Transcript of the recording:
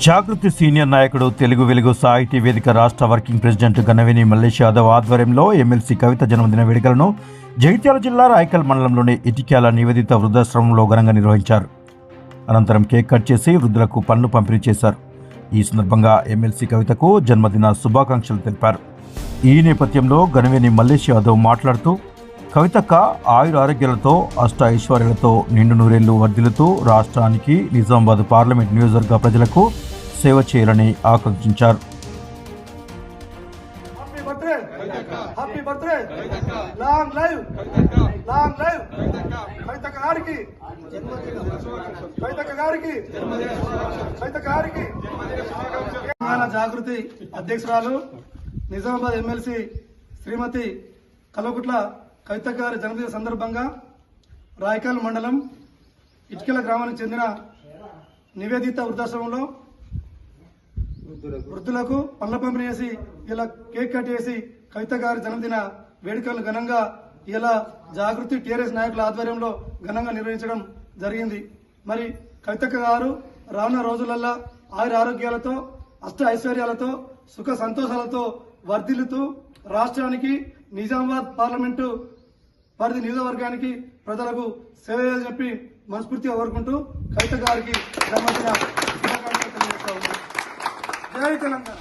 జాగృతి senior నాయకుడు తెలుగు వెలుగు సాహితీ వేదిక రాష్ట్ర వర్కింగ్ ప్రెసిడెంట్ గణవేని మల్లేష్ యాదవ్ ఆధ్వర్యంలో ఎమ్మెల్సీ కవిత జన్మదిన వేడుకలను జగిత్యాల జిల్లా రాయకల్ మండలంలోని ఇటిక్యాల నివేదిత వృద్ధాశ్రమంలో ఘనంగా నిర్వహించారు. అనంతరం కేక్ కట్ చేసి వృద్ధులకు పండ్లు పంపిణీ చేశారు. ఈ సందర్భంగా ఎమ్మెల్సీ కవితకు జన్మదిన శుభాకాంక్షలు తెలిపారు. ఈ నేపథ్యంలో గణవేని మల్లేష్ యాదవ్ మాట్లాడుతూ కవితక్క ఆయుర ఆరోగ్యాలతో అష్ట ఐశ్వర్యాలతో నిండు నూరేళ్లు వర్ధిల్లుతూ రాష్ట్రానికి నిజామాబాద్ పార్లమెంట్ నియోజకవర్గ ప్రజలకు సేవ చేయాలని ఆకాంక్షించారు. జాగృతి అధ్యక్షురాలు నిజామాబాద్ ఎమ్మెల్సీ శ్రీమతి కల్వకుట్ల కవిత గారి జన్మదిన సందర్భంగా రాయకాల్ మండలం ఇటికల గ్రామానికి చెందిన నివేదిత వృద్ధాశ్రమంలో వృద్ధులకు పండ్ల పంపిణీ చేసి ఇలా కేక్ కట్ చేసి కవిత గారి జన్మదిన వేడుకలను ఘనంగా ఇలా జాగృతి టీఆర్ఎస్ నాయకుల ఆధ్వర్యంలో ఘనంగా నిర్వహించడం జరిగింది. మరి కవితక్క గారు రానున్న రోజులల్లో ఆయుర ఆరోగ్యాలతో అష్ట ఐశ్వర్యాలతో సుఖ సంతోషాలతో వర్ధిల్లుతూ రాష్ట్రానికి నిజామాబాద్ పార్లమెంటు పరిధి నియోజకవర్గానికి ప్రజలకు సేవ చెప్పి మనస్ఫూర్తిగా కోరుకుంటూ కవిత గారికి జన్మదిన శుభాకాంక్షలు తెలియజేస్తా ఉన్నాను. జై తెలంగాణ.